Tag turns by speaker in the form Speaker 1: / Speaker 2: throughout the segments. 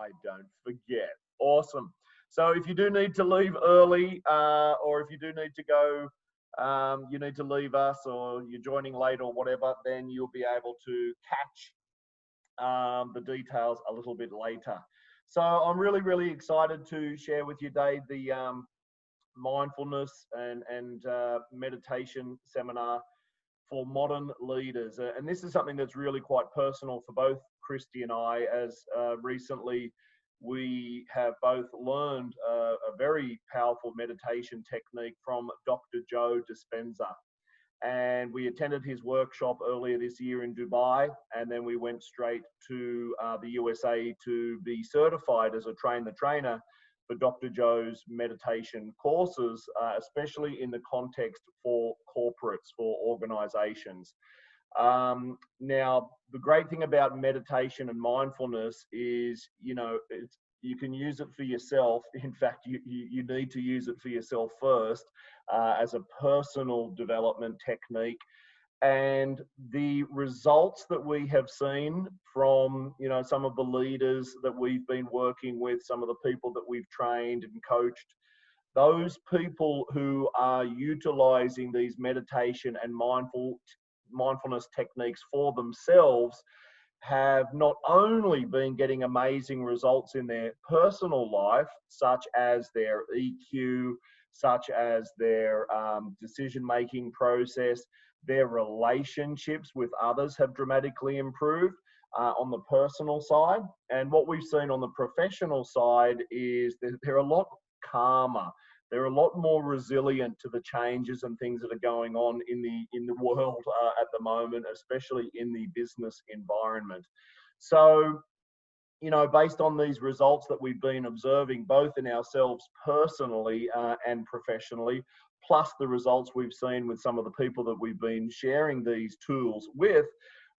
Speaker 1: I don't forget. Awesome. So if you do need to leave early, or if you do need to go, you need to leave us, or you're joining late or whatever, then you'll be able to catch the details a little bit later. So I'm really, really excited to share with you today the mindfulness and meditation seminar for modern leaders. And this is something that's really quite personal for both Christy and I, as recently we have both learned a very powerful meditation technique from Dr.Joe Dispenza. And we attended his workshop earlier this year in Dubai, and then we went straight to the USA to be certified as a train the trainer for Dr. Joe's meditation courses, especially in the context for corporates, for organizations. Now, the great thing about meditation and mindfulness is, you can use it for yourself. In fact, you need to use it for yourself first, as a personal development technique. And the results that we have seen from, some of the leaders that we've been working with, some of the people that we've trained and coached, those people who are utilizing these meditation and mindfulness techniques for themselves have not only been getting amazing results in their personal life, such as their EQ, such as their decision-making process, their relationships with others have dramatically improved on the personal side. And what we've seen on the professional side is they're a lot calmer. They're a lot more resilient to the changes and things that are going on in the world at the moment, especially in the business environment. So, based on these results that we've been observing, both in ourselves personally and professionally, plus the results we've seen with some of the people that we've been sharing these tools with,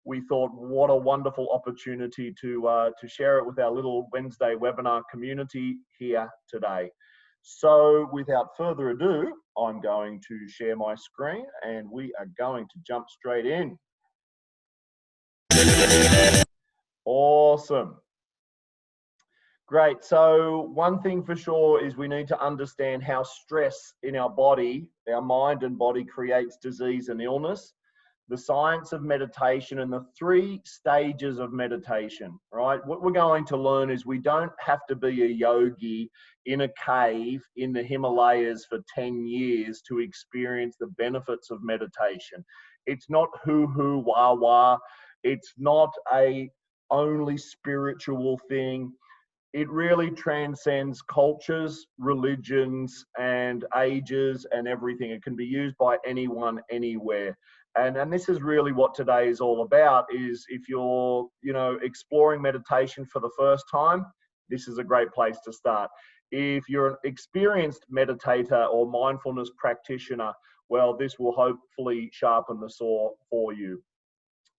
Speaker 1: we thought, what a wonderful opportunity to share it with our little Wednesday webinar community here today. So without further ado, I'm going to share my screen and we are going to jump straight in. Awesome. Great. So one thing for sure is we need to understand how stress in our body, our mind and body, creates disease and illness, the science of meditation, and the 3 stages of meditation, right? What we're going to learn is we don't have to be a yogi in a cave in the Himalayas for 10 years to experience the benefits of meditation. It's not hoo-hoo, wah-wah. It's not a only spiritual thing. It really transcends cultures, religions, and ages and everything. It can be used by anyone, anywhere. And this is really what today is all about, is if you're, exploring meditation for the first time, this is a great place to start. If you're an experienced meditator or mindfulness practitioner, well, this will hopefully sharpen the saw for you.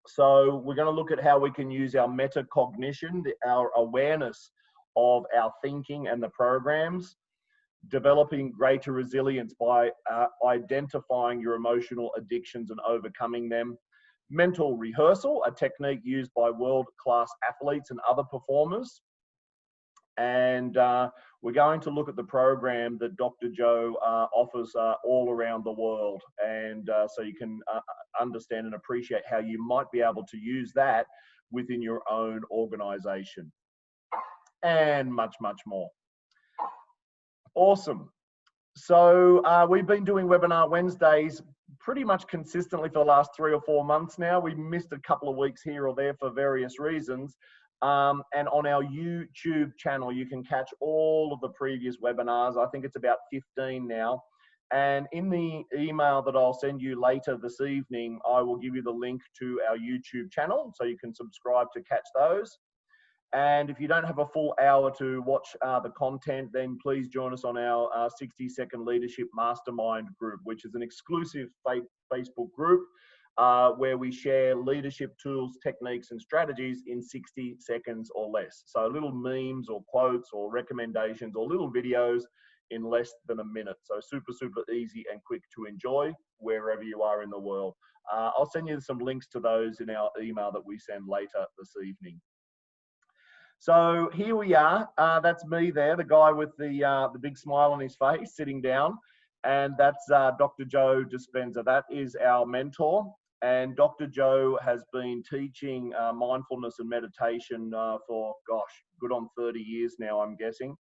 Speaker 1: So we're going to look at how we can use our metacognition, our awareness of our thinking and the programs, developing greater resilience by identifying your emotional addictions and overcoming them, mental rehearsal, a technique used by world-class athletes and other performers. And we're going to look at the program that Dr. Joe offers all around the world. And so you can understand and appreciate how you might be able to use that within your own organization. And much, much more. Awesome. So we've been doing Webinar Wednesdays pretty much consistently for the last 3 or 4 months now. We missed a couple of weeks here or there for various reasons. And on our YouTube channel, you can catch all of the previous webinars. I think it's about 15 now. And in the email that I'll send you later this evening, I will give you the link to our YouTube channel so you can subscribe to catch those. And if you don't have a full hour to watch the content, then please join us on our 60-second leadership mastermind group, which is an exclusive Facebook group where we share leadership tools, techniques, and strategies in 60 seconds or less. So little memes or quotes or recommendations or little videos in less than a minute. So super, super easy and quick to enjoy wherever you are in the world. I'll send you some links to those in our email that we send later this evening. So here we are. That's me there, the guy with the big smile on his face, sitting down, and that's Dr. Joe Dispenza. That is our mentor, and Dr. Joe has been teaching mindfulness and meditation for, gosh, good on 30 years now, I'm guessing.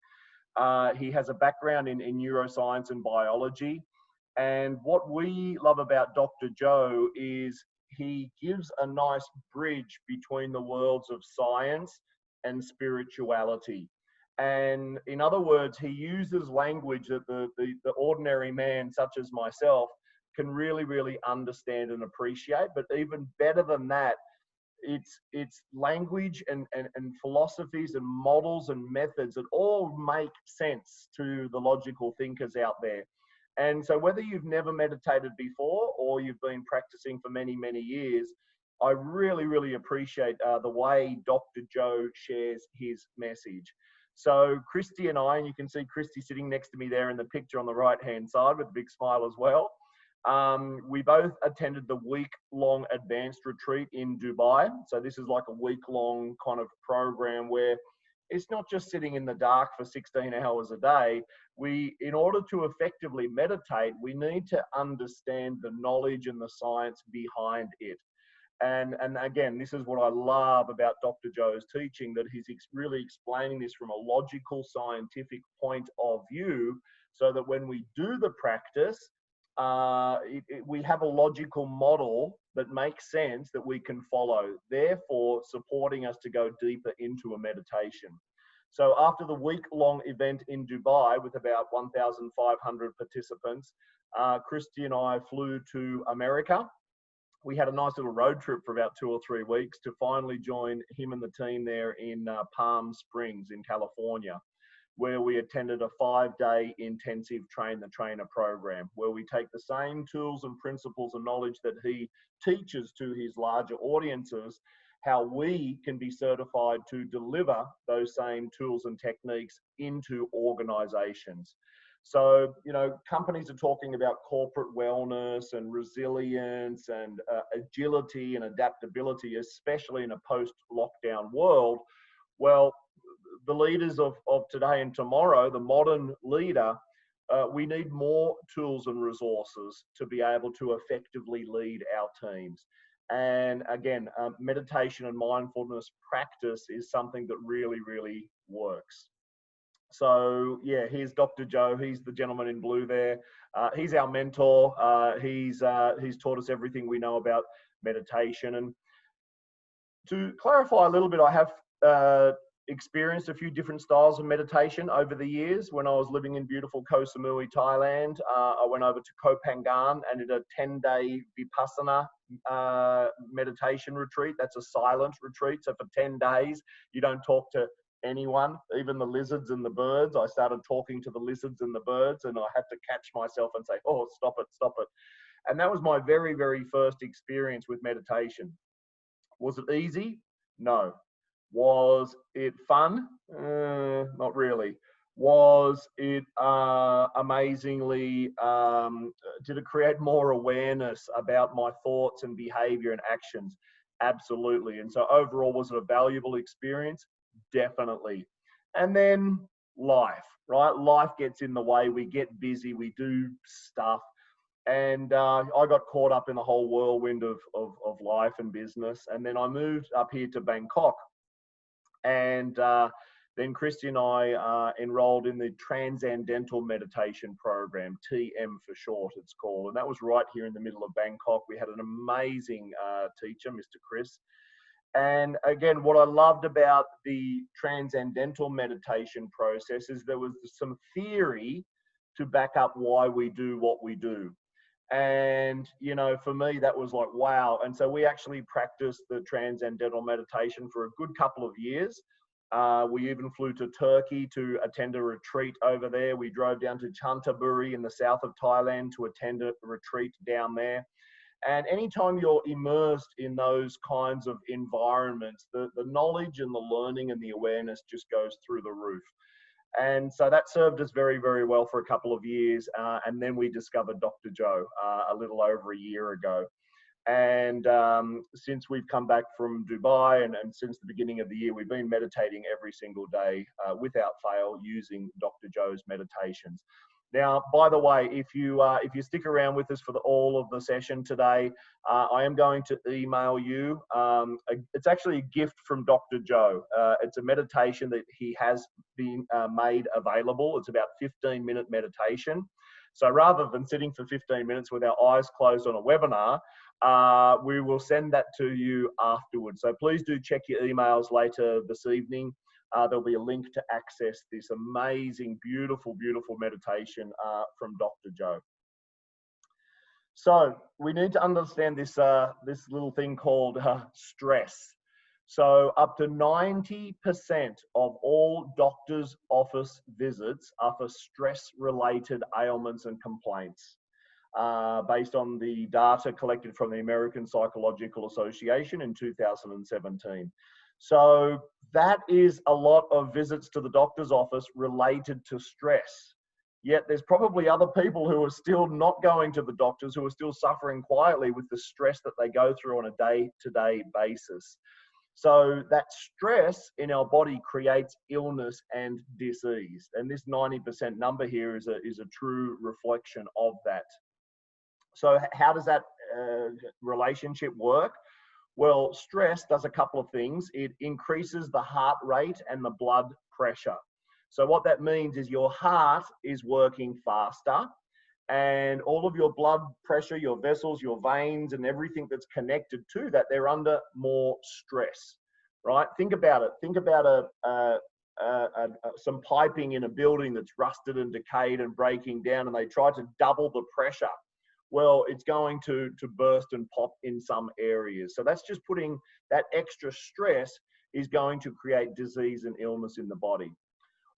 Speaker 1: He has a background in neuroscience and biology. And what we love about Dr. Joe is he gives a nice bridge between the worlds of science and spirituality. And in other words, he uses language that the ordinary man, such as myself, can really, really understand and appreciate. But even better than that, it's language and philosophies and models and methods that all make sense to the logical thinkers out there. And so whether you've never meditated before or you've been practicing for many, many years, I really, really appreciate the way Dr. Joe shares his message. So Christy and I, and you can see Christy sitting next to me there in the picture on the right-hand side with a big smile as well. We both attended the week-long advanced retreat in Dubai. So this is like a week-long kind of program where it's not just sitting in the dark for 16 hours a day. In order to effectively meditate, we need to understand the knowledge and the science behind it. And again, this is what I love about Dr. Joe's teaching, that he's really explaining this from a logical, scientific point of view, so that when we do the practice, we have a logical model that makes sense that we can follow, therefore supporting us to go deeper into a meditation. So after the week-long event in Dubai with about 1,500 participants, Christy and I flew to America. We had a nice little road trip for about 2 or 3 weeks to finally join him and the team there in Palm Springs in California, where we attended a 5-day intensive train the trainer program, where we take the same tools and principles and knowledge that he teaches to his larger audiences, how we can be certified to deliver those same tools and techniques into organizations. So, you know, companies are talking about corporate wellness and resilience and agility and adaptability, especially in a post-lockdown world. Well, the leaders of today and tomorrow, the modern leader, we need more tools and resources to be able to effectively lead our teams. And again, meditation and mindfulness practice is something that really, really works. So yeah, here's Dr. Joe. He's the gentleman in blue there. He's our mentor. He's taught us everything we know about meditation. And to clarify a little bit, I have experienced a few different styles of meditation over the years. When I was living in beautiful Koh Samui, Thailand, I went over to Koh Phangan and did a 10-day Vipassana meditation retreat. That's a silent retreat. So for 10 days, you don't talk to anyone, even the lizards and the birds. I started talking to the lizards and the birds, and I had to catch myself and say, oh, stop it, stop it. And that was my very, very first experience with meditation. Was it easy? No. Was it fun? Not really. Was it amazingly, did it create more awareness about my thoughts and behavior and actions? Absolutely. And so overall, was it a valuable experience? Definitely. And then life, right? Life gets in the way. We get busy. We do stuff. And I got caught up in the whole whirlwind of life and business. And then I moved up here to Bangkok. And then Christy and I enrolled in the Transcendental Meditation Program, TM for short, it's called. And that was right here in the middle of Bangkok. We had an amazing teacher, Mr. Chris. And again, what I loved about the Transcendental Meditation process is there was some theory to back up why we do what we do. And, you know, for me, that was like, wow. And so we actually practiced the Transcendental Meditation for a good couple of years. We even flew to Turkey to attend a retreat over there. We drove down to Chantaburi in the south of Thailand to attend a retreat down there. And anytime you're immersed in those kinds of environments, the knowledge and the learning and the awareness just goes through the roof. And so that served us very, very well for a couple of years. And then we discovered Dr. Joe a little over a year ago. And since we've come back from Dubai and since the beginning of the year, we've been meditating every single day without fail using Dr. Joe's meditations. Now, by the way, if you stick around with us for all of the session today, I am going to email you. It's actually a gift from Dr. Joe. It's a meditation that he has been made available. It's about 15-minute meditation. So rather than sitting for 15 minutes with our eyes closed on a webinar, we will send that to you afterwards. So please do check your emails later this evening. There'll be a link to access this amazing, beautiful, beautiful meditation from Dr. Joe. So we need to understand this, this little thing called stress. So up to 90% of all doctors' office visits are for stress-related ailments and complaints, based on the data collected from the American Psychological Association in 2017. So that is a lot of visits to the doctor's office related to stress. Yet there's probably other people who are still not going to the doctors, who are still suffering quietly with the stress that they go through on a day-to-day basis. So that stress in our body creates illness and disease. And this 90% number here is a true reflection of that. So how does that relationship work? Well, stress does a couple of things. It increases the heart rate and the blood pressure. So what that means is your heart is working faster, and all of your blood pressure, your vessels, your veins, and everything that's connected to that, they're under more stress, right? Think about it. Think about some piping in a building that's rusted and decayed and breaking down, and they try to double the pressure. Well, it's going to burst and pop in some areas. So that's just putting that extra stress is going to create disease and illness in the body.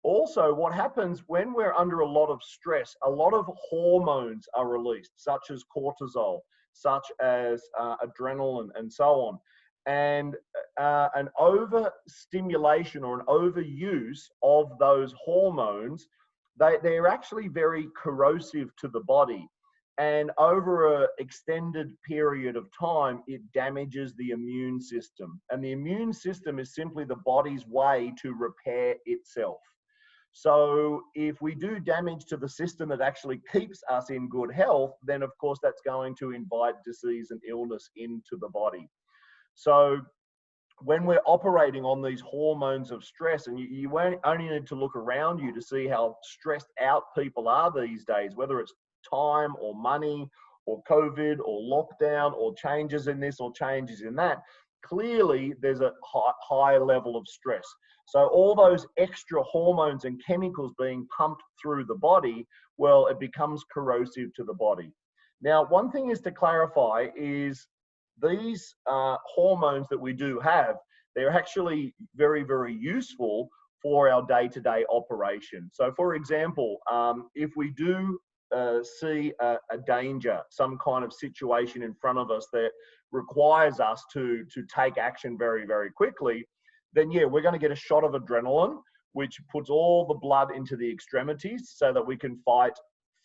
Speaker 1: Also, what happens when we're under a lot of stress, a lot of hormones are released, such as cortisol, such as adrenaline, and so on. And an overstimulation or an overuse of those hormones, they're actually very corrosive to the body. And over an extended period of time, it damages the immune system. And the immune system is simply the body's way to repair itself. So if we do damage to the system that actually keeps us in good health, then of course that's going to invite disease and illness into the body. So when we're operating on these hormones of stress, and you only need to look around you to see how stressed out people are these days, whether it's time or money or COVID or lockdown or changes in this or changes in that, clearly there's a high level of stress. So all those extra hormones and chemicals being pumped through the body, well, it becomes corrosive to the body. Now, one thing is to clarify is these hormones that we do have, they're actually very, very useful for our day-to-day operation. So for example, if we do see a danger, some kind of situation in front of us that requires us to take action very, very quickly, then yeah, we're going to get a shot of adrenaline, which puts all the blood into the extremities so that we can fight,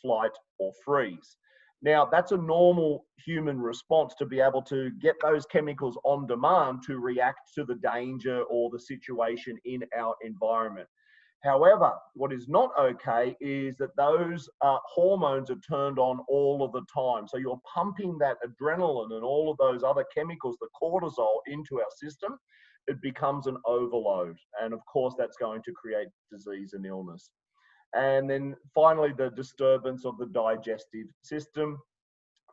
Speaker 1: flight, or freeze. Now, that's a normal human response to be able to get those chemicals on demand to react to the danger or the situation in our environment. However, what is not okay is that those hormones are turned on all of the time. So you're pumping that adrenaline and all of those other chemicals, the cortisol, into our system. It becomes an overload. And of course, that's going to create disease and illness. And then finally, the disturbance of the digestive system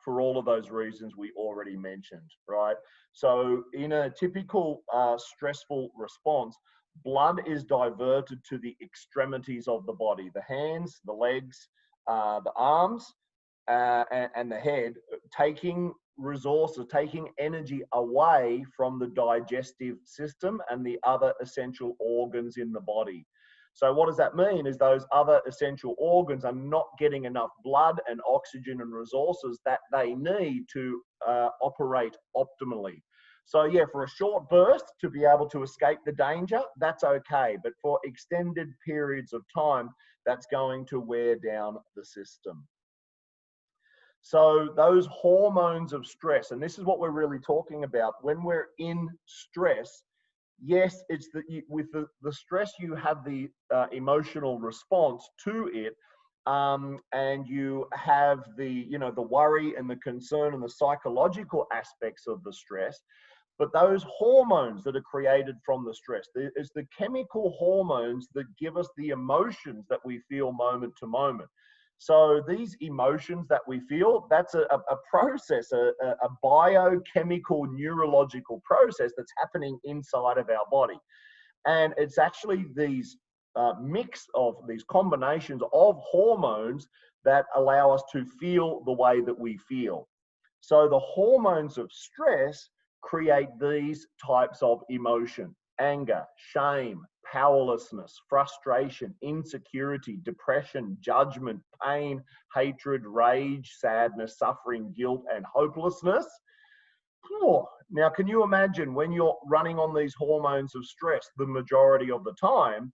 Speaker 1: for all of those reasons we already mentioned, right? So in a typical stressful response, blood is diverted to the extremities of the body, the hands, the legs, the arms, and the head, taking resources, taking energy away from the digestive system and the other essential organs in the body. So what does that mean is those other essential organs are not getting enough blood and oxygen and resources that they need to operate optimally. So yeah, for a short burst to be able to escape the danger, that's okay. But for extended periods of time, that's going to wear down the system. So those hormones of stress, and this is what we're really talking about. When we're in stress, yes, it's that with the stress, you have the emotional response to it, and you have the the worry and the concern and the psychological aspects of the stress. But those hormones that are created from the stress, it's the chemical hormones that give us the emotions that we feel moment to moment. So these emotions that we feel, that's a process, a biochemical neurological process that's happening inside of our body. And it's actually these mix of these combinations of hormones that allow us to feel the way that we feel. So the hormones of stress create these types of emotion: anger, shame, powerlessness, frustration, insecurity, depression, judgment, pain, hatred, rage, sadness, suffering, guilt, and hopelessness. Now, can you imagine when you're running on these hormones of stress the majority of the time?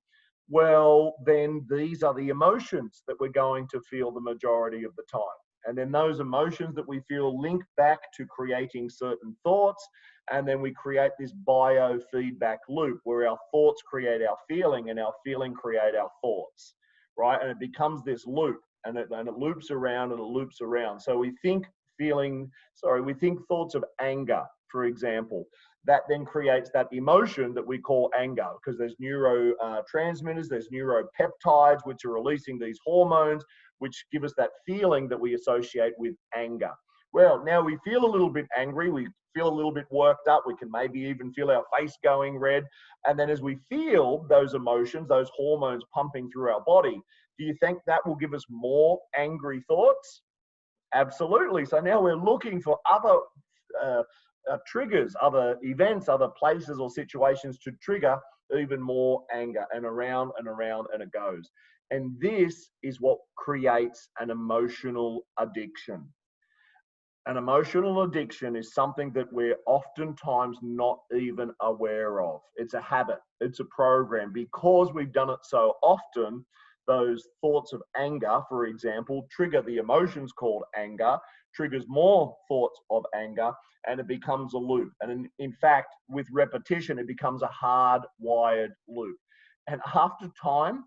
Speaker 1: Well, then these are the emotions that we're going to feel the majority of the time. And then those emotions that we feel link back to creating certain thoughts. And then we create this biofeedback loop where our thoughts create our feeling and our feeling create our thoughts, right? And it becomes this loop, and it loops around and it loops around. So we think we think thoughts of anger, for example. That then creates that emotion that we call anger, because there's neurotransmitters, there's neuropeptides, which are releasing these hormones, which give us that feeling that we associate with anger. Well, now we feel a little bit angry, we feel a little bit worked up, we can maybe even feel our face going red. And then as we feel those emotions, those hormones pumping through our body, do you think that will give us more angry thoughts? Absolutely. So now we're looking for other triggers, other events, other places or situations to trigger even more anger, and around and around and it goes. And this is what creates an emotional addiction. An emotional addiction is something that we're oftentimes not even aware of. It's a habit, it's a program. Because we've done it so often, those thoughts of anger, for example, trigger the emotions called anger, triggers more thoughts of anger, and it becomes a loop. And in fact, with repetition, it becomes a hardwired loop. And after time,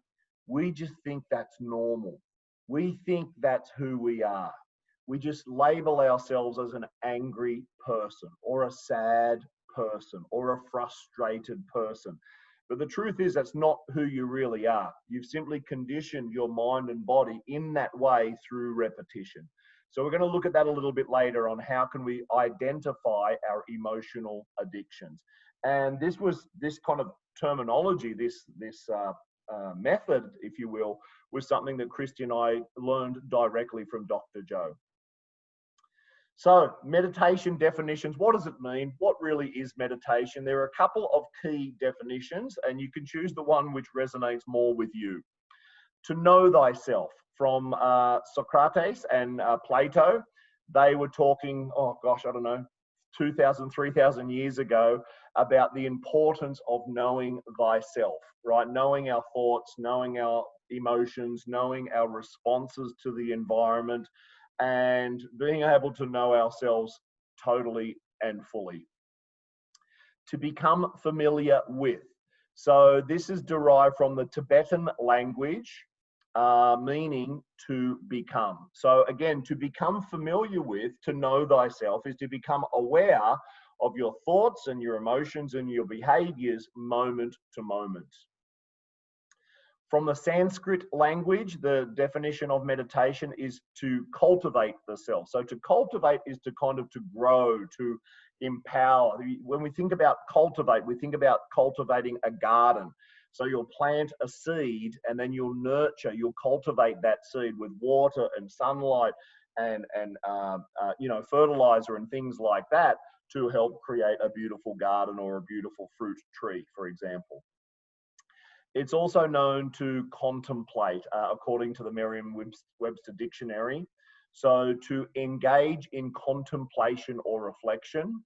Speaker 1: we just think that's normal. We think that's who we are. We just label ourselves as an angry person or a sad person or a frustrated person. But the truth is, that's not who you really are. You've simply conditioned your mind and body in that way through repetition. So we're going to look at that a little bit later on how can we identify our emotional addictions. And this kind of terminology, this method, if you will, was something that Christy and I learned directly from Dr. Joe. So meditation definitions, what does it mean? What really is meditation? There are a couple of key definitions, and you can choose the one which resonates more with you. To know thyself, from Socrates and Plato. They were talking, 2,000, 3,000 years ago about the importance of knowing thyself, right? Knowing our thoughts, knowing our emotions, knowing our responses to the environment, and being able to know ourselves totally and fully. To become familiar with. So this is derived from the Tibetan language, meaning to become. So again, to become familiar with, to know thyself, is to become aware of your thoughts and your emotions and your behaviors moment to moment. From the Sanskrit language, the definition of meditation is to cultivate the self. So to cultivate is to kind of to grow, to empower. When we think about cultivate, we think about cultivating a garden. So you'll plant a seed and then you'll nurture, you'll cultivate that seed with water and sunlight and fertilizer and things like that to help create a beautiful garden or a beautiful fruit tree, for example. It's also known to contemplate, according to the Merriam-Webster dictionary. So to engage in contemplation or reflection,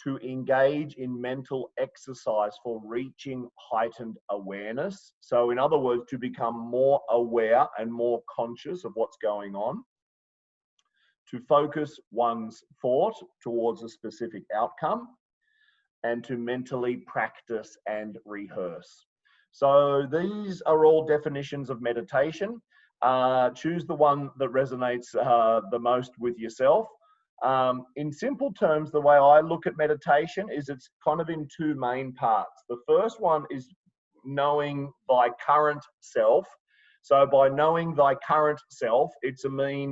Speaker 1: to engage in mental exercise for reaching heightened awareness. So in other words, to become more aware and more conscious of what's going on. to focus one's thought towards a specific outcome, and to mentally practice and rehearse. So these are all definitions of meditation. Choose the one that resonates the most with yourself. In simple terms, the way I look at meditation is it's kind of in two main parts. The first one is knowing thy current self. So by knowing thy current self, it's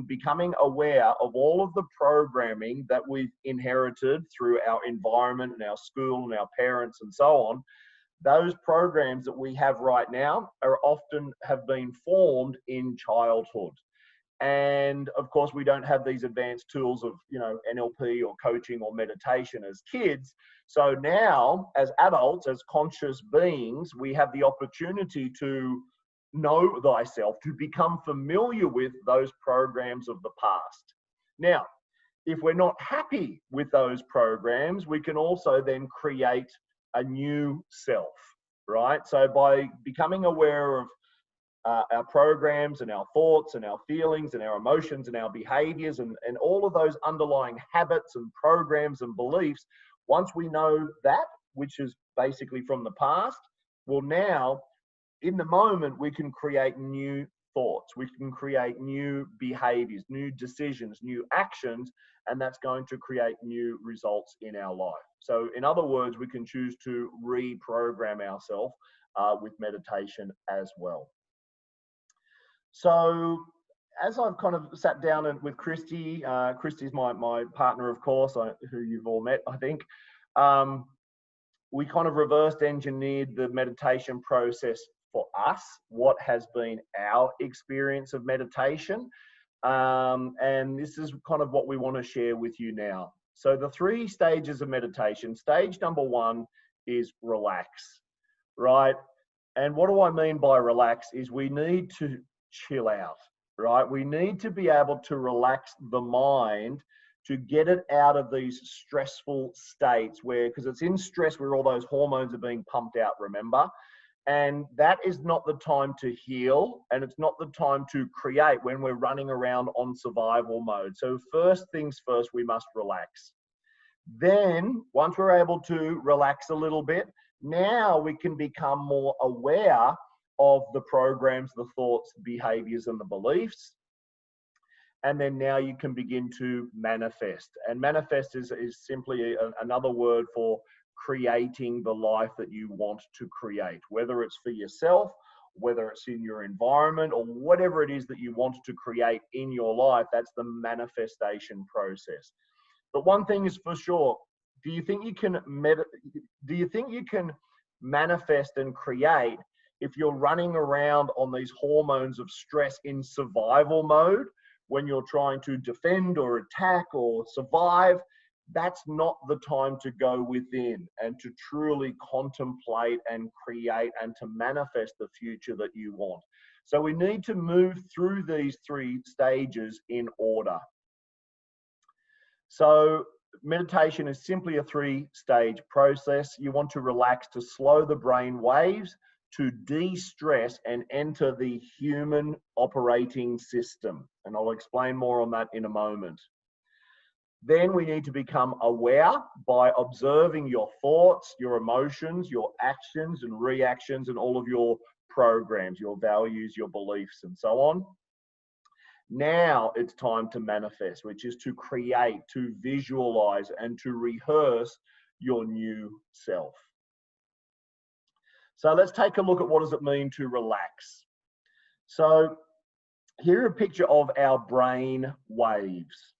Speaker 1: becoming aware of all of the programming that we've inherited through our environment and our school and our parents and so on. Those programs that we have right now are often have been formed in childhood. And of course, we don't have these advanced tools of, NLP or coaching or meditation as kids. So now, as adults, as conscious beings, we have the opportunity to know thyself, to become familiar with those programs of the past. Now, if we're not happy with those programs, we can also then create a new self, right? So by becoming aware of our programs and our thoughts and our feelings and our emotions and our behaviors and all of those underlying habits and programs and beliefs, once we know that, which is basically from the past, well, now in the moment we can create new thoughts, we can create new behaviors, new decisions, new actions, and that's going to create new results in our life. So in other words, we can choose to reprogram ourselves with meditation as well. So as I've kind of sat down with Christy, Christy's my partner, of course, who you've all met, I think. We kind of reversed engineered the meditation process for us, what has been our experience of meditation. And this is kind of what we want to share with you now. So the 3 stages of meditation. Stage number 1 is relax, right? And what do I mean by relax is we need to chill out, right? We need to be able to relax the mind to get it out of these stressful states because it's in stress where all those hormones are being pumped out, remember? And that is not the time to heal, and it's not the time to create when we're running around on survival mode. So first things first, we must relax. Then once we're able to relax a little bit, now we can become more aware of the programs, the thoughts, the behaviors, and the beliefs. And then now you can begin to manifest. And manifest is simply another word for creating the life that you want to create, whether it's for yourself, whether it's in your environment, or whatever it is that you want to create in your life. That's the manifestation process. But one thing is for sure, do you think you can manifest and create if you're running around on these hormones of stress in survival mode when you're trying to defend or attack or survive? That's not the time to go within and to truly contemplate and create and to manifest the future that you want. So we need to move through these 3 stages in order. So meditation is simply a 3-stage process. You want to relax to slow the brain waves, to de-stress and enter the human operating system. And I'll explain more on that in a moment. Then we need to become aware by observing your thoughts, your emotions, your actions and reactions, and all of your programs, your values, your beliefs, and so on. Now it's time to manifest, which is to create, to visualize, and to rehearse your new self. So let's take a look at what does it mean to relax. So here a picture of our brain waves.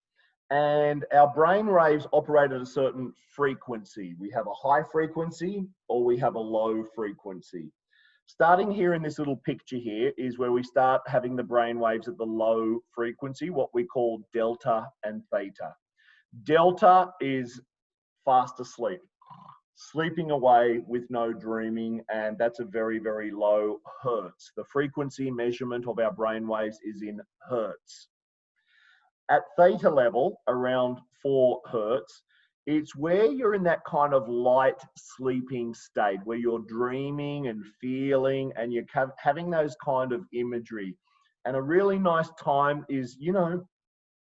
Speaker 1: And our brain waves operate at a certain frequency. We have a high frequency or we have a low frequency. Starting here in this little picture here is where we start having the brain waves at the low frequency, what we call delta and theta. Delta is fast asleep, sleeping away with no dreaming, and that's a very, very low hertz. The frequency measurement of our brain waves is in hertz. At theta level, around 4 hertz, it's where you're in that kind of light sleeping state where you're dreaming and feeling and you're having those kind of imagery. And a really nice time is,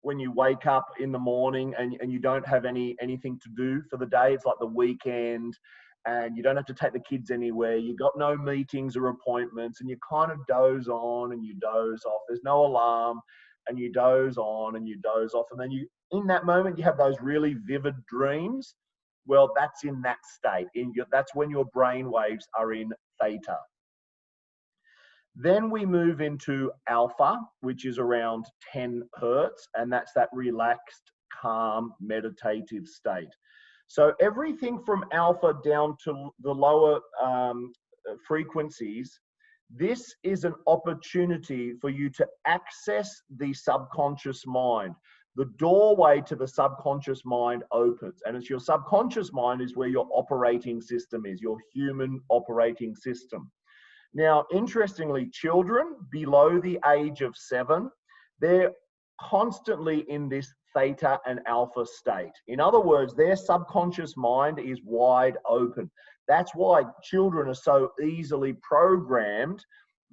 Speaker 1: when you wake up in the morning and you don't have anything to do for the day. It's like the weekend and you don't have to take the kids anywhere. You got no meetings or appointments and you kind of doze on and you doze off. There's no alarm and you doze on and you doze off. And then in that moment, you have those really vivid dreams. Well, that's in that state. That's when your brain waves are in theta. Then we move into alpha, which is around 10 hertz, and that's that relaxed, calm, meditative state. So everything from alpha down to the lower frequencies, this is an opportunity for you to access the subconscious mind. The doorway to the subconscious mind opens, and it's your subconscious mind is where your operating system is, your human operating system. Now, interestingly, children below the age of 7, they're constantly in this theta and alpha state. In other words, their subconscious mind is wide open. That's why children are so easily programmed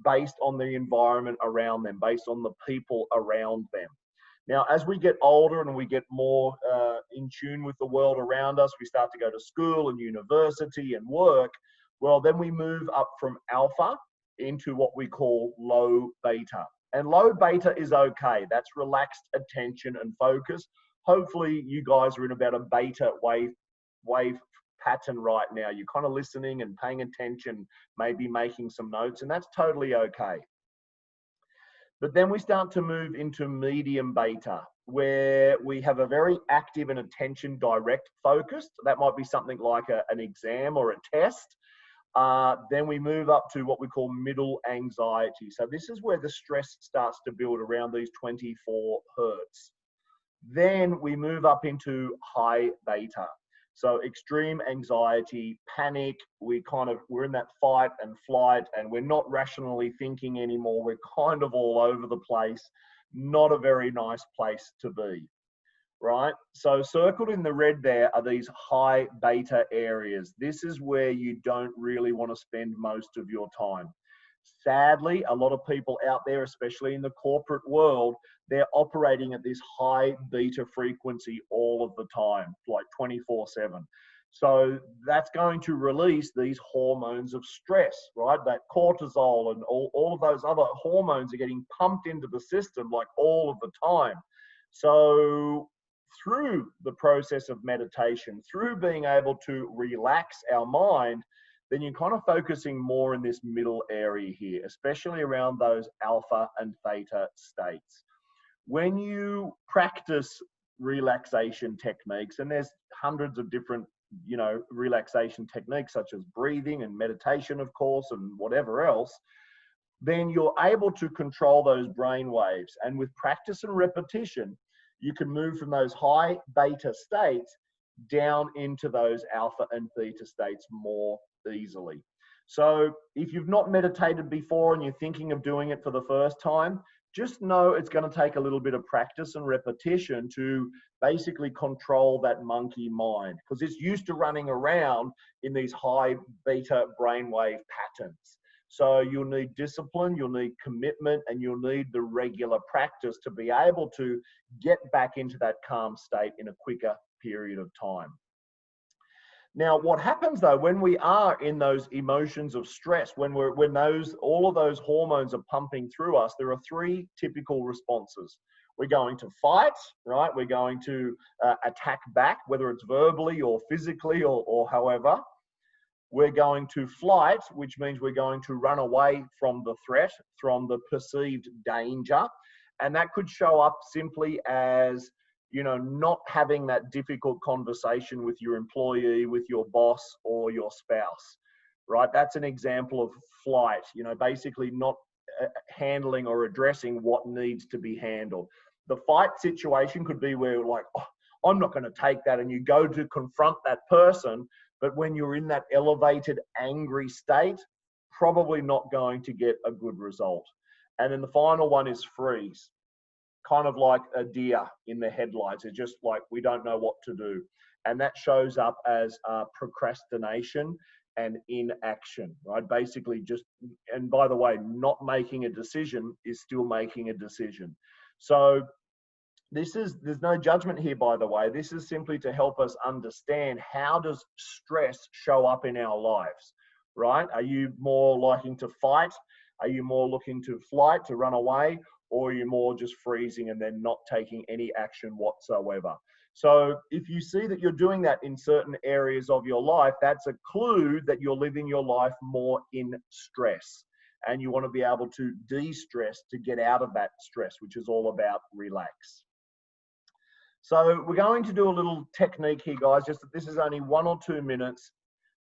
Speaker 1: based on the environment around them, based on the people around them. Now, as we get older and we get more in tune with the world around us, we start to go to school and university and work. Well, then we move up from alpha into what we call low beta. And low beta is okay. That's relaxed attention and focus. Hopefully you guys are in about a beta wave pattern right now. You're kind of listening and paying attention, maybe making some notes, and that's totally okay. But then we start to move into medium beta, where we have a very active and attention direct focused. That might be something like an exam or a test. Then we move up to what we call middle anxiety. So this is where the stress starts to build around these 24 hertz. Then we move up into high beta. So extreme anxiety, panic, we're in that fight and flight and we're not rationally thinking anymore. We're kind of all over the place. Not a very nice place to be, right? So circled in the red there are these high beta areas. This is where you don't really want to spend most of your time. Sadly, a lot of people out there, especially in the corporate world, they're operating at this high beta frequency all of the time, like 24/7. So that's going to release these hormones of stress, right? That cortisol and all of those other hormones are getting pumped into the system like all of the time. So through the process of meditation, through being able to relax our mind, then you're kind of focusing more in this middle area here, especially around those alpha and theta states. When you practice relaxation techniques, and there's hundreds of different, relaxation techniques such as breathing and meditation, of course, and whatever else, then you're able to control those brain waves. And with practice and repetition, you can move from those high beta states down into those alpha and theta states more easily. So if you've not meditated before and you're thinking of doing it for the first time, just know it's going to take a little bit of practice and repetition to basically control that monkey mind, because it's used to running around in these high beta brainwave patterns. So you'll need discipline, you'll need commitment, and you'll need the regular practice to be able to get back into that calm state in a quicker period of time. Now, what happens though, when we are in those emotions of stress, when all of those hormones are pumping through us, there are 3 typical responses. We're going to fight, right? We're going to attack back, whether it's verbally or physically or however. We're going to flight, which means we're going to run away from the threat, from the perceived danger. And that could show up simply as, not having that difficult conversation with your employee, with your boss or your spouse, right? That's an example of flight, basically not handling or addressing what needs to be handled. The fight situation could be where like, oh, I'm not going to take that. And you go to confront that person, but when you're in that elevated, angry state, probably not going to get a good result. And then the final one is freeze. Kind of like a deer in the headlights. It's just like we don't know what to do. And that shows up as procrastination and inaction, right? Basically just, and by the way, not making a decision is still making a decision. So there's no judgment here, by the way. This is simply to help us understand, how does stress show up in our lives, right? Are you more liking to fight? Are you more looking to flight, to run away? Or are you more just freezing and then not taking any action whatsoever? So if you see that you're doing that in certain areas of your life, that's a clue that you're living your life more in stress. And you want to be able to de-stress, to get out of that stress, which is all about relax. So we're going to do a little technique here, guys, just that this is only 1 or 2 minutes.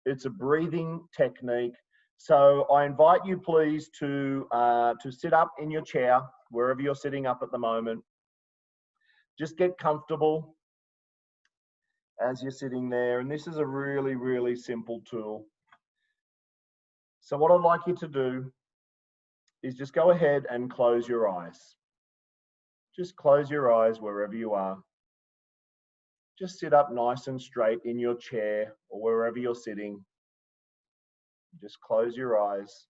Speaker 1: It's a breathing technique. So I invite you, please, to sit up in your chair, wherever you're sitting up at the moment. Just get comfortable as you're sitting there. And this is a really, really simple tool. So what I'd like you to do is just go ahead and close your eyes. Just close your eyes wherever you are. Just sit up nice and straight in your chair or wherever you're sitting. Just close your eyes.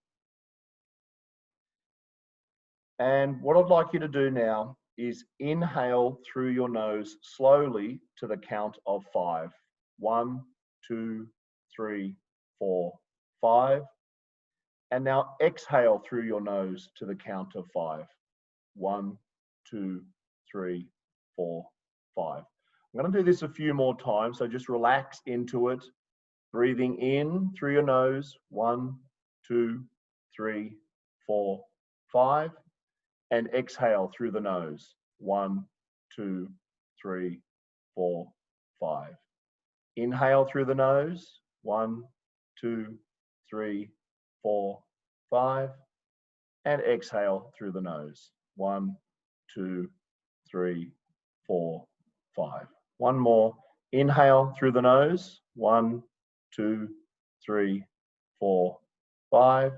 Speaker 1: And what I'd like you to do now is inhale through your nose slowly to the count of 5. 1, 2, 3, 4, 5. And now exhale through your nose to the count of 5. 1, 2, 3, 4, 5. I'm going to do this a few more times, so just relax into it. Breathing in through your nose, 1, 2, 3, 4, 5. And exhale through the nose, 1, 2, 3, 4, 5. Inhale through the nose, 1, 2, 3, 4, 5. And exhale through the nose, 1, 2, 3, 4, 5. One more. Inhale through the nose, 1, 2, 3, 4, 5.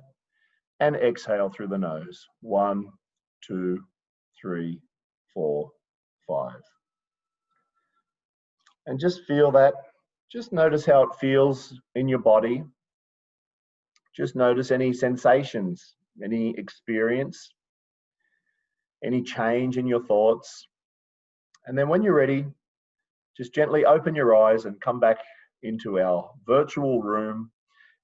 Speaker 1: And exhale through the nose, 1, 2, 3, 4, 5. And just feel that. Just notice how it feels in your body. Just notice any sensations, any experience, any change in your thoughts. And then when you're ready, just gently open your eyes and come back into our virtual room.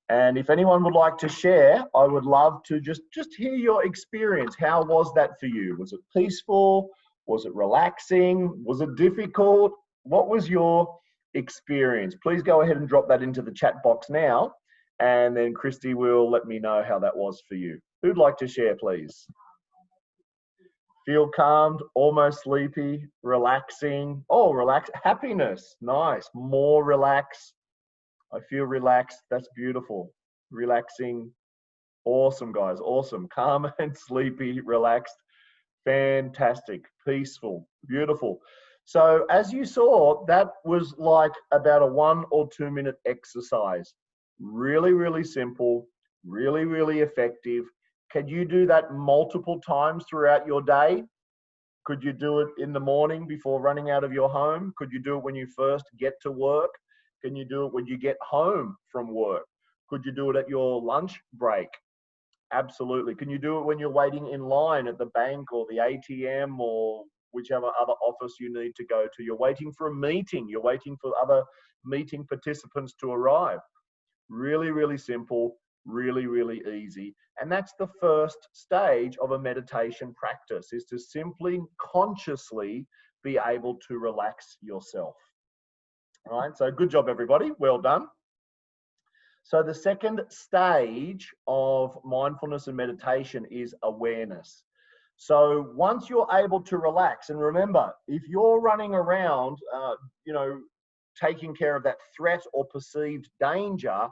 Speaker 1: And if anyone would like to share, I would love to just hear your experience. How was that for you? Was it peaceful? Was it relaxing? Was it difficult? What was your experience? Please go ahead and drop that into the chat box now. And then Christy will let me know how that was for you. Who'd like to share, please? Feel calmed, almost sleepy, relaxing. Oh, relax, happiness, nice. More relaxed. I feel relaxed. That's beautiful. Relaxing. Awesome, guys. Awesome. Calm and sleepy, relaxed. Fantastic. Peaceful. Beautiful. So as you saw, that was like about a 1 or 2 minute exercise. Really, really simple. Really, really effective. Can you do that multiple times throughout your day? Could you do it in the morning before running out of your home? Could you do it when you first get to work? Can you do it when you get home from work? Could you do it at your lunch break? Absolutely. Can you do it when you're waiting in line at the bank or the ATM or whichever other office you need to go to? You're waiting for a meeting. You're waiting for other meeting participants to arrive. Really, really simple, really, really easy. And that's the first stage of a meditation practice, is to simply consciously be able to relax yourself. All right, so good job, everybody. Well done. So the second stage of mindfulness and meditation is awareness. So once you're able to relax, and remember, if you're running around, taking care of that threat or perceived danger,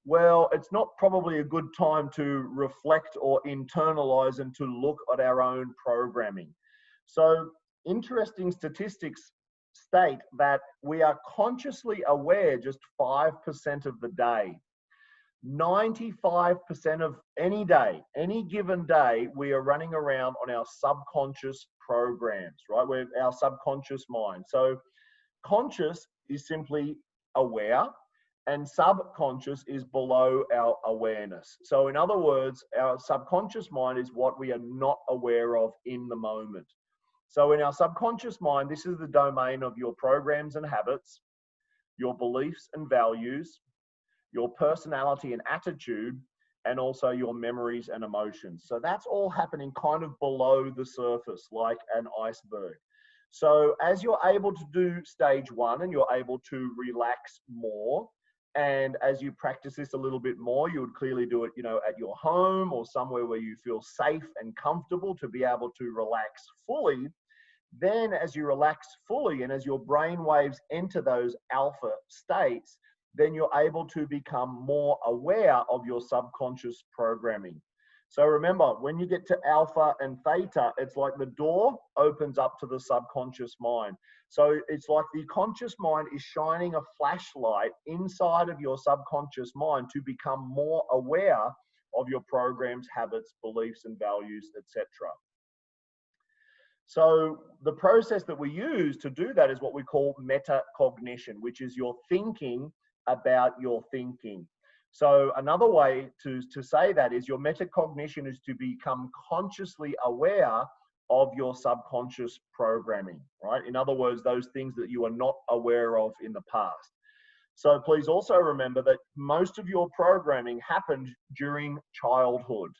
Speaker 1: well, it's not probably a good time to reflect or internalize and to look at our own programming. So interesting statistics state that we are consciously aware just 5% of the day. 95% of any day, any given day, we are running around on our subconscious programs, right? We're our subconscious mind. So conscious is simply aware, and subconscious is below our awareness. So in other words, our subconscious mind is what we are not aware of in the moment. So in our subconscious mind, this is the domain of your programs and habits, your beliefs and values, your personality and attitude, and also your memories and emotions. So that's all happening kind of below the surface, like an iceberg. So as you're able to do stage one and you're able to relax more, and as you practice this a little bit more, you would clearly do it, at your home or somewhere where you feel safe and comfortable to be able to relax fully. Then as you relax fully and as your brain waves enter those alpha states, then you're able to become more aware of your subconscious programming. So remember, when you get to alpha and theta, it's like the door opens up to the subconscious mind. So it's like the conscious mind is shining a flashlight inside of your subconscious mind to become more aware of your programs, habits, beliefs, and values, etc. So the process that we use to do that is what we call metacognition, which is your thinking about your thinking. So another way to say that is your metacognition is to become consciously aware of your subconscious programming, right? In other words, those things that you are not aware of in the past. So please also remember that most of your programming happened during childhood.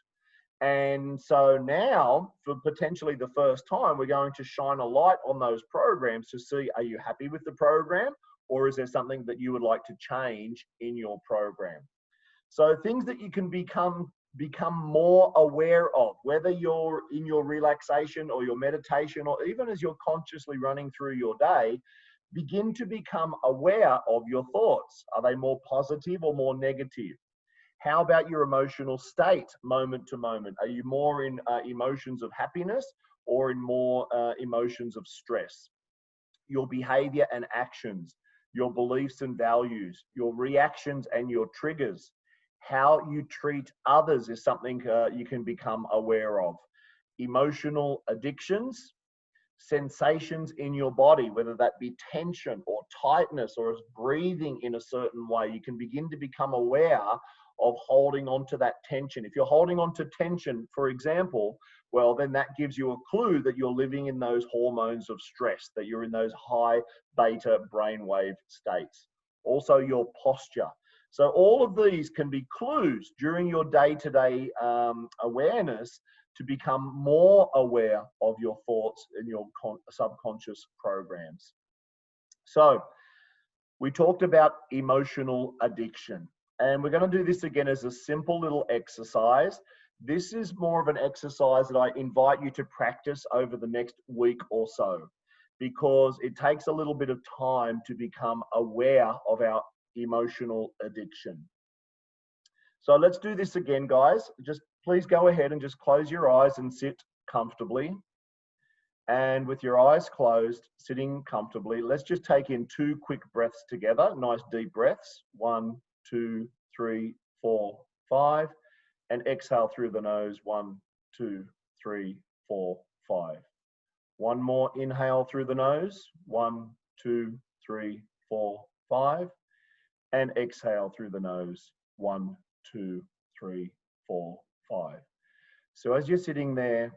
Speaker 1: And so now, for potentially the first time, we're going to shine a light on those programs to see, are you happy with the program? Or is there something that you would like to change in your program? So things that you can become more aware of, whether you're in your relaxation or your meditation, or even as you're consciously running through your day, begin to become aware of your thoughts. Are they more positive or more negative? How about your emotional state moment to moment? Are you more in emotions of happiness or in more emotions of stress? Your behavior and actions, your beliefs and values, your reactions and your triggers. How you treat others is something you can become aware of. Emotional addictions, sensations in your body, whether that be tension or tightness or breathing in a certain way, you can begin to become aware of holding on to that tension. If you're holding on to tension, for example, well, then that gives you a clue that you're living in those hormones of stress, that you're in those high beta brainwave states. Also your posture. So all of these can be clues during your day-to-day awareness to become more aware of your thoughts and your subconscious programs. So we talked about emotional addiction, and we're going to do this again as a simple little exercise. This is more of an exercise that I invite you to practice over the next week or so, because it takes a little bit of time to become aware of our emotional addiction. So let's do this again, guys. Just please go ahead and just close your eyes and sit comfortably. And with your eyes closed, sitting comfortably, let's just take in 2 quick breaths together. Nice deep breaths. 1, 2, 3, 4, 5. And exhale through the nose. 1, 2, 3, 4, 5. One more inhale through the nose. 1, 2, 3, 4, 5. And exhale through the nose. 1, 2, 3, 4, 5. So as you're sitting there,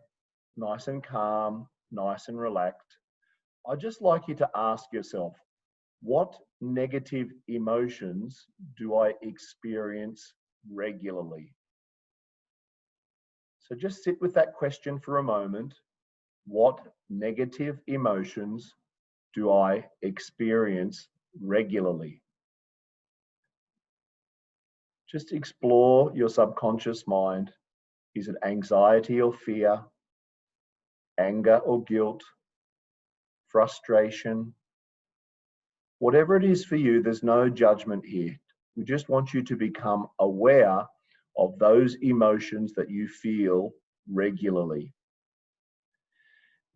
Speaker 1: nice and calm, nice and relaxed, I'd just like you to ask yourself, what negative emotions do I experience regularly? So just sit with that question for a moment. What negative emotions do I experience regularly? Just explore your subconscious mind. Is it anxiety or fear, anger or guilt, frustration? Whatever it is for you, there's no judgment here. We just want you to become aware of those emotions that you feel regularly.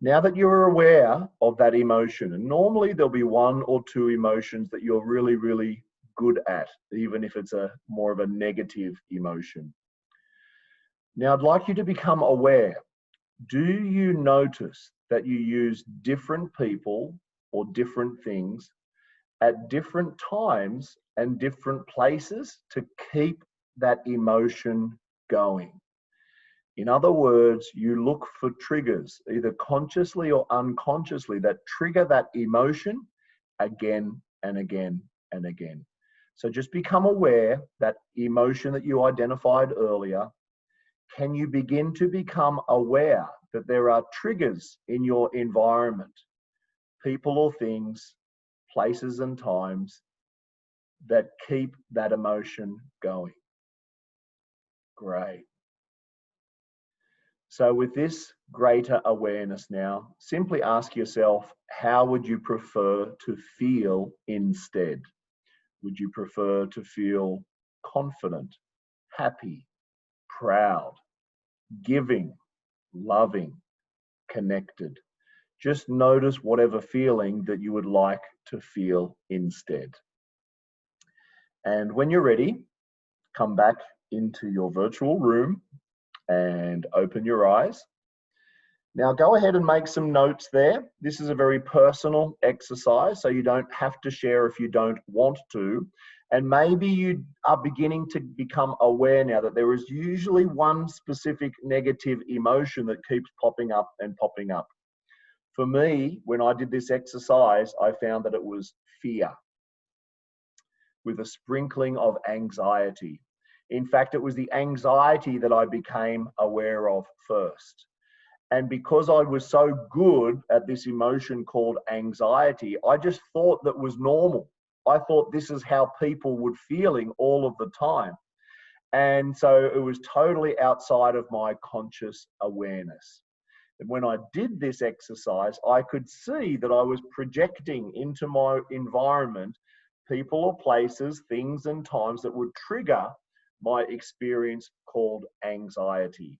Speaker 1: Now that you're aware of that emotion, and normally there'll be 1 or 2 emotions that you're really, really good at, even if it's a more of a negative emotion. Now I'd like you to become aware. Do you notice that you use different people or different things at different times and different places to keep that emotion going? In other words, you look for triggers, either consciously or unconsciously, that trigger that emotion again and again and again. So just become aware that emotion that you identified earlier. Can you begin to become aware that there are triggers in your environment, people or things, places and times, that keep that emotion going? Great. So with this greater awareness now, simply ask yourself, how would you prefer to feel instead? Would you prefer to feel confident, happy, proud, giving, loving, connected? Just notice whatever feeling that you would like to feel instead. And when you're ready, come back into your virtual room and open your eyes. Now go ahead and make some notes there. This is a very personal exercise, so you don't have to share if you don't want to. And maybe you are beginning to become aware now that there is usually one specific negative emotion that keeps popping up and popping up. For me, when I did this exercise, I found that it was fear with a sprinkling of anxiety. In fact, it was the anxiety that I became aware of first. And because I was so good at this emotion called anxiety, I just thought that was normal. I thought this is how people were feeling all of the time. And so it was totally outside of my conscious awareness. And when I did this exercise, I could see that I was projecting into my environment people or places, things and times that would trigger my experience called anxiety.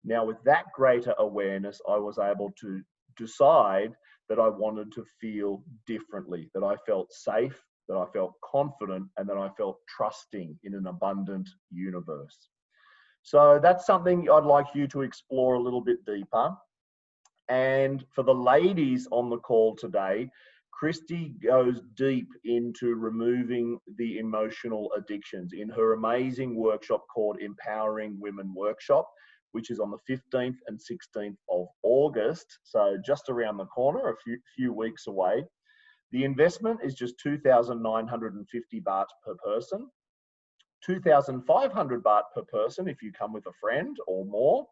Speaker 1: Now, with that greater awareness, I was able to decide that I wanted to feel differently, that I felt safe, that I felt confident, and that I felt trusting in an abundant universe. So that's something I'd like you to explore a little bit deeper. And for the ladies on the call today, Christy goes deep into removing the emotional addictions in her amazing workshop called Empowering Women Workshop, which is on the 15th and 16th of August. So just around the corner, a few weeks away. The investment is just 2,950 baht per person, 2,500 baht per person if you come with a friend or more.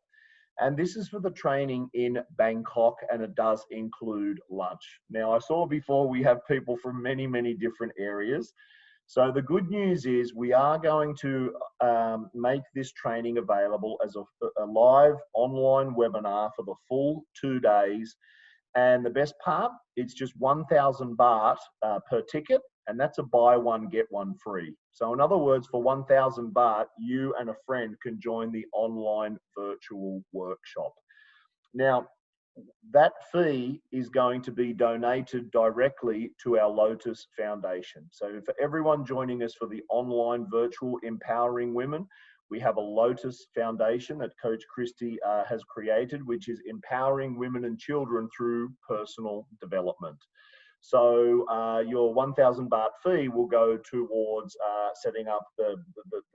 Speaker 1: And this is for the training in Bangkok, and it does include lunch. Now, I saw before we have people from many, many different areas. So the good news is we are going to make this training available as a live online webinar for the full 2 days. And the best part, it's just 1,000 baht per ticket, and that's a buy one, get one free. So in other words, for 1,000 baht, you and a friend can join the online virtual workshop. Now, that fee is going to be donated directly to our Lotus Foundation. So for everyone joining us for the online virtual Empowering Women, we have a Lotus Foundation that Coach Christy has created, which is empowering women and children through personal development. So your 1,000 baht fee will go towards setting up the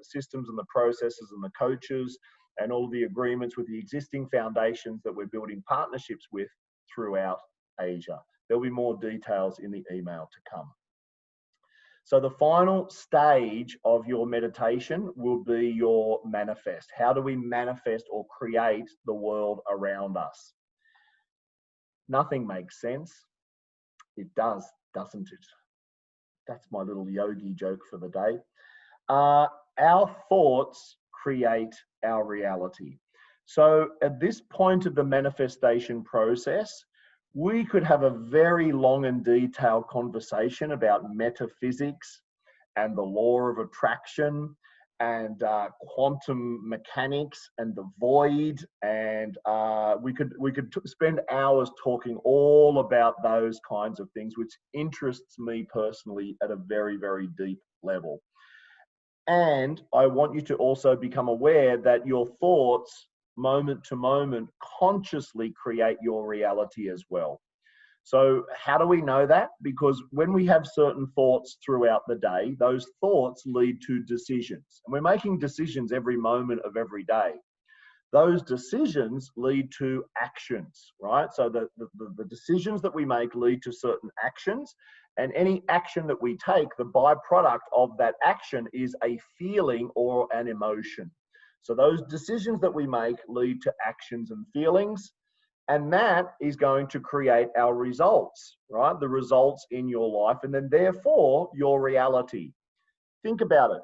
Speaker 1: systems and the processes and the coaches and all the agreements with the existing foundations that we're building partnerships with throughout Asia. There'll be more details in the email to come. So the final stage of your meditation will be your manifest. How do we manifest or create the world around us? Nothing makes sense. It does, doesn't it? That's my little yogi joke for the day. Our thoughts create our reality. So at this point of the manifestation process, we could have a very long and detailed conversation about metaphysics and the law of attraction and quantum mechanics and the void, and we could spend hours talking all about those kinds of things, which interests me personally at a very, very deep level. And I want you to also become aware that your thoughts, moment to moment, consciously create your reality as well. So how do we know that? Because when we have certain thoughts throughout the day, those thoughts lead to decisions. And we're making decisions every moment of every day. Those decisions lead to actions, right? So the decisions that we make lead to certain actions, and any action that we take, the byproduct of that action is a feeling or an emotion. So those decisions that we make lead to actions and feelings, and that is going to create our results, right? The results in your life, and then therefore your reality. Think about it.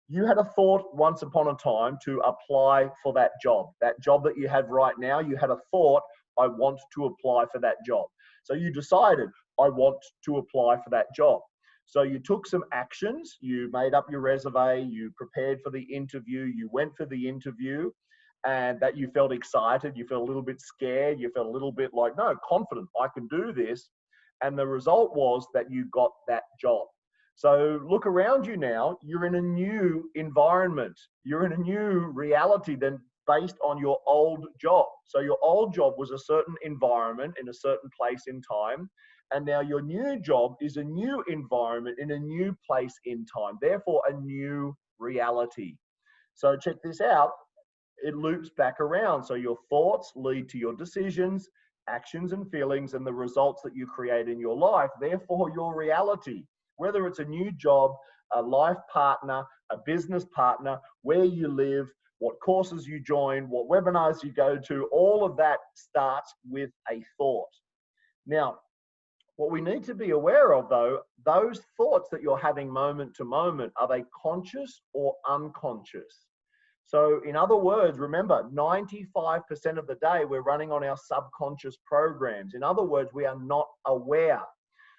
Speaker 1: You had a thought once upon a time to apply for that job that you have right now. You had a thought, I want to apply for that job. So you decided, I want to apply for that job. So you took some actions, you made up your resume, you prepared for the interview, you went for the interview, and that you felt excited, you felt a little bit scared, you felt a little bit like, no, confident, I can do this. And the result was that you got that job. So look around you now, you're in a new environment. You're in a new reality than based on your old job. So your old job was a certain environment in a certain place in time. And now your new job is a new environment in a new place in time, therefore a new reality. So check this out. It loops back around. So your thoughts lead to your decisions, actions and feelings, and the results that you create in your life, therefore your reality. Whether it's a new job, a life partner, a business partner, where you live, what courses you join, what webinars you go to, all of that starts with a thought. Now, what we need to be aware of though, those thoughts that you're having moment to moment, are they conscious or unconscious? So in other words, remember, 95% of the day we're running on our subconscious programs. In other words, we are not aware.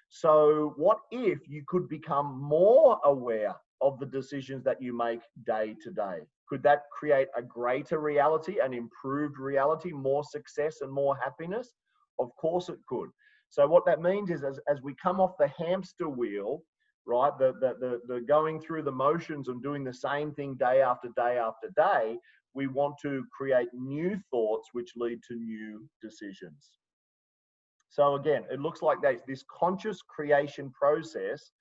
Speaker 1: So what if you could become more aware of the decisions that you make day to day? Could that create a greater reality, an improved reality, more success and more happiness? Of course it could. So what that means is as we come off the hamster wheel, right, the going through the motions and doing the same thing day after day after day, we want to create new thoughts which lead to new decisions. So again, it looks like this conscious creation process.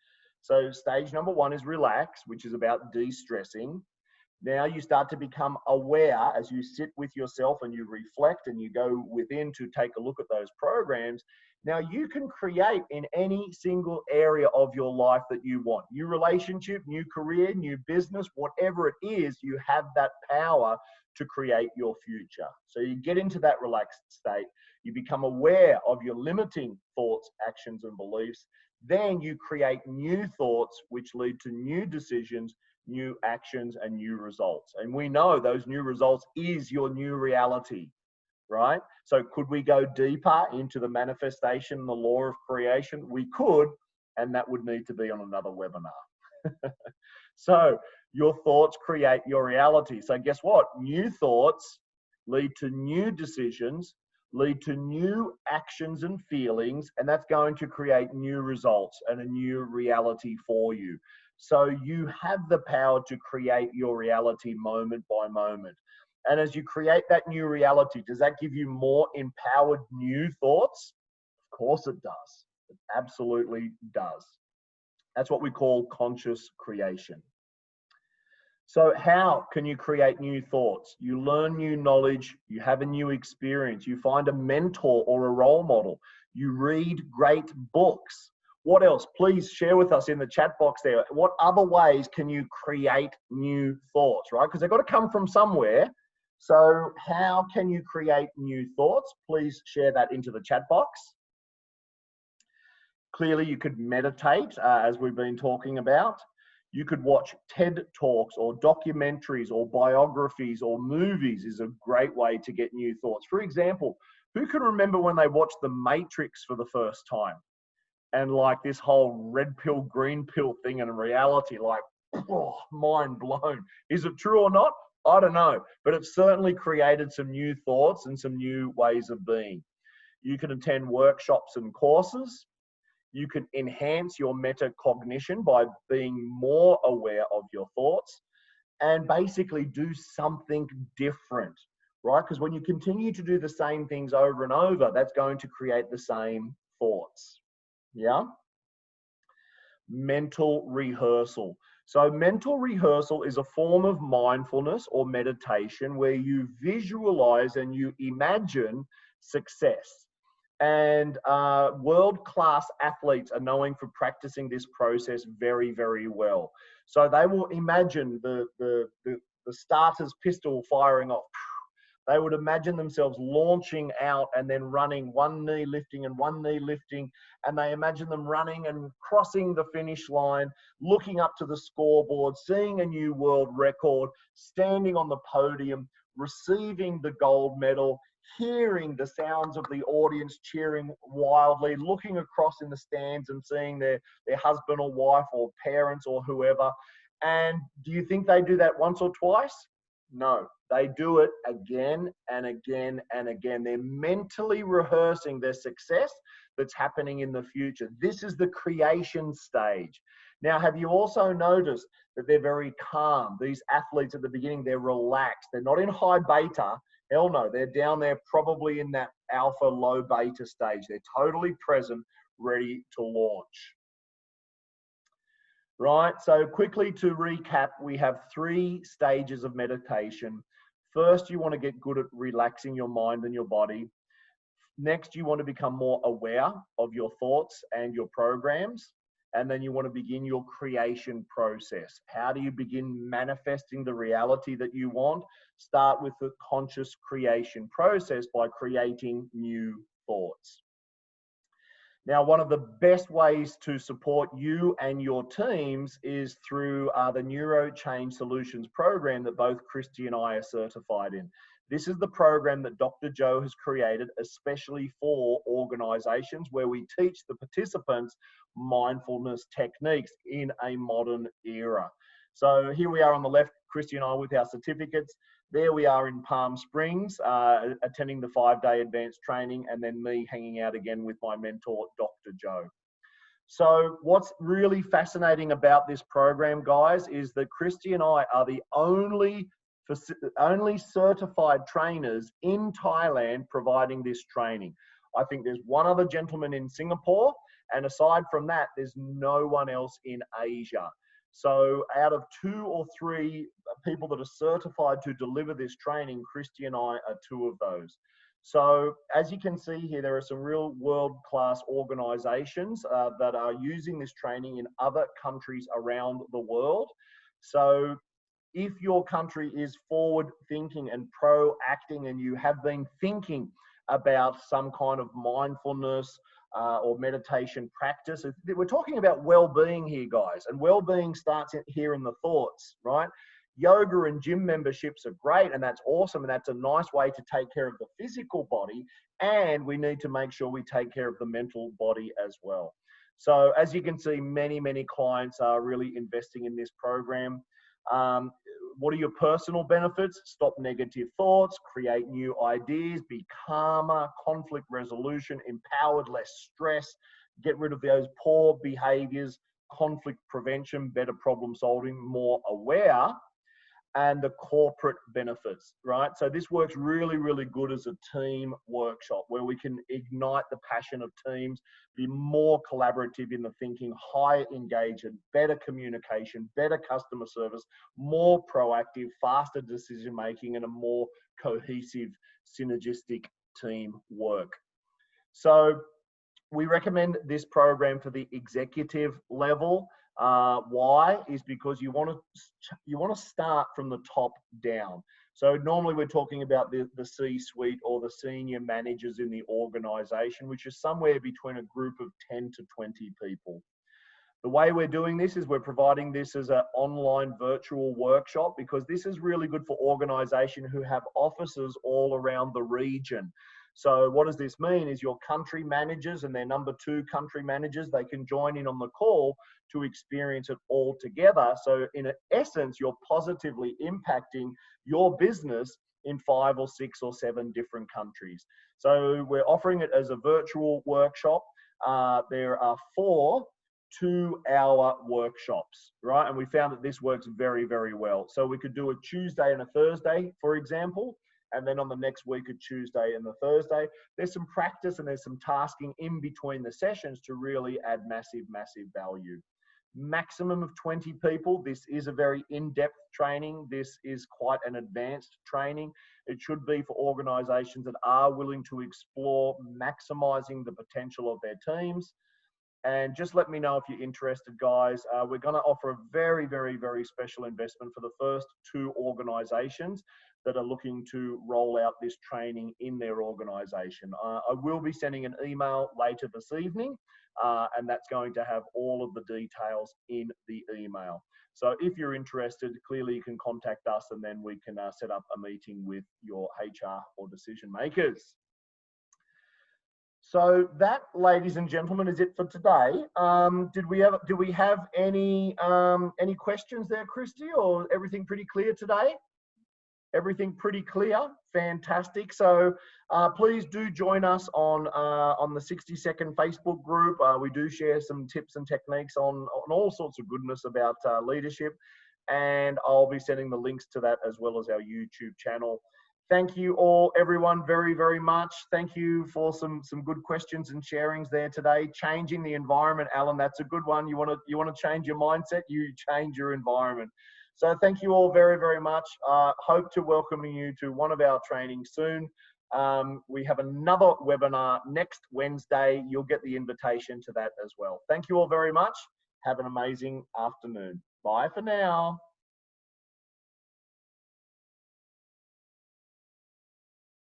Speaker 1: So stage number one is relax, which is about de-stressing. Now you start to become aware as you sit with yourself and you reflect and you go within to take a look at those programs. Now you can create in any single area of your life that you want. New relationship, new career, new business, whatever it is, you have that power to create your future. So you get into that relaxed state. You become aware of your limiting thoughts, actions, and beliefs. Then you create new thoughts, which lead to new decisions, new actions, and new results. And we know those new results is your new reality, right? So could we go deeper into the manifestation, the law of creation? We could, and that would need to be on another webinar. So your thoughts create your reality. So guess what? New thoughts lead to new decisions, lead to new actions and feelings, and that's going to create new results and a new reality for you. So you have the power to create your reality moment by moment. And as you create that new reality, does that give you more empowered new thoughts? Of course it does. It absolutely does. That's what we call conscious creation. So how can you create new thoughts? You learn new knowledge, you have a new experience, you find a mentor or a role model, you read great books. What else? Please share with us in the chat box there. What other ways can you create new thoughts, right? Because they've got to come from somewhere. So how can you create new thoughts? Please share that into the chat box. Clearly, you could meditate, as we've been talking about. You could watch TED Talks or documentaries or biographies or movies is a great way to get new thoughts. For example, who can remember when they watched The Matrix for the first time? And like this whole red pill, green pill thing in reality, like, oh, mind blown. Is it true or not? I don't know. But it certainly created some new thoughts and some new ways of being. You can attend workshops and courses. You can enhance your metacognition by being more aware of your thoughts and basically do something different, right? Because when you continue to do the same things over and over, that's going to create the same thoughts. Yeah? Mental rehearsal. So mental rehearsal is a form of mindfulness or meditation where you visualize and you imagine success. And world-class athletes are known for practicing this process very, very well. So they will imagine the starter's pistol firing off. They would imagine themselves launching out and then running, one knee lifting and one knee lifting. And they imagine them running and crossing the finish line, looking up to the scoreboard, seeing a new world record, standing on the podium, receiving the gold medal, hearing the sounds of the audience cheering wildly, looking across in the stands and seeing their husband or wife or parents or whoever. And do you think they do that once or twice? No, they do it again and again and again. They're mentally rehearsing their success that's happening in the future. This is the creation stage. Now, have you also noticed that they're very calm? These athletes at the beginning, they're relaxed. They're not in high beta. Hell no, they're down there probably in that alpha low beta stage. They're totally present, ready to launch. Right, so quickly to recap, we have 3 stages of meditation. First, you want to get good at relaxing your mind and your body. Next, you want to become more aware of your thoughts and your programs. And then you want to begin your creation process. How do you begin manifesting the reality that you want? Start with the conscious creation process by creating new thoughts. Now, one of the best ways to support you and your teams is through the Neuro Change Solutions program that both Christy and I are certified in. This is the program that Dr. Joe has created especially for organizations where we teach the participants mindfulness techniques in a modern era. So here we are on the left, Christy and I with our certificates. There we are in Palm Springs, attending the 5-day advanced training, and then me hanging out again with my mentor, Dr. Joe. So what's really fascinating about this program, guys, is that Christy and I are the only certified trainers in Thailand providing this training. I think there's one other gentleman in Singapore, and aside from that, there's no one else in Asia. So out of 2 or 3 people that are certified to deliver this training, Christy and I are 2 of those. So as you can see here, there are some real world-class organizations that are using this training in other countries around the world. So if your country is forward thinking and pro-acting and you have been thinking about some kind of mindfulness or meditation practice, we're talking about well-being here, guys, and well-being starts here in the thoughts, right? Yoga and gym memberships are great, and that's awesome, and that's a nice way to take care of the physical body, and we need to make sure we take care of the mental body as well. So as you can see, many clients are really investing in this program. What are your personal benefits? Stop negative thoughts, create new ideas, be calmer, conflict resolution, empowered, less stress, get rid of those poor behaviors, conflict prevention, better problem solving, more aware, and the corporate benefits, right? So this works really good as a team workshop where we can ignite the passion of teams, be more collaborative in the thinking, higher engagement, better communication, better customer service, more proactive, faster decision making, and a more cohesive, synergistic team work. So we recommend this program for the executive level. Why? Is because you want to start from the top down. So normally we're talking about the C-suite or the senior managers in the organization, which is somewhere between a group of 10 to 20 people. The way we're doing this is we're providing this as an online virtual workshop because this is really good for organizations who have offices all around the region. So what does this mean is your country managers and their number 2 country managers, they can join in on the call to experience it all together. So in essence, you're positively impacting your business in 5 or 6 or 7 different countries. So we're offering it as a virtual workshop. There are 4 2-hour workshops, right? And we found that this works very well. So we could do a Tuesday and a Thursday, for example, and then on the next week, a Tuesday and the Thursday. There's some practice and there's some tasking in between the sessions to really add massive value. maximum of 20 people. This is a very in-depth training. This is quite an advanced training. It should be for organizations that are willing to explore maximizing the potential of their teams. And just let me know if you're interested, guys. We're going to offer a very, very, very special investment for the first 2 organizations that are looking to roll out this training in their organization. I will be sending an email later this evening, and that's going to have all of the details in the email. So if you're interested, clearly you can contact us, and then we can set up a meeting with your HR or decision makers. So that, ladies and gentlemen, is it for today. Do we have any questions there, Christy, or everything pretty clear today? Everything pretty clear. Fantastic. So please do join us on the 60-second Facebook group. We do share some tips and techniques on all sorts of goodness about leadership, and I'll be sending the links to that as well as our YouTube channel. Thank you all, everyone, very, very much. Thank you for some good questions and sharings there today. Changing the environment, Alan, that's a good one. You want to change your mindset, you change your environment. So thank you all very, very much. Hope to welcome you to one of our trainings soon. We have another webinar next Wednesday. You'll get the invitation to that as well. Thank you all very much. Have an amazing afternoon. Bye for now.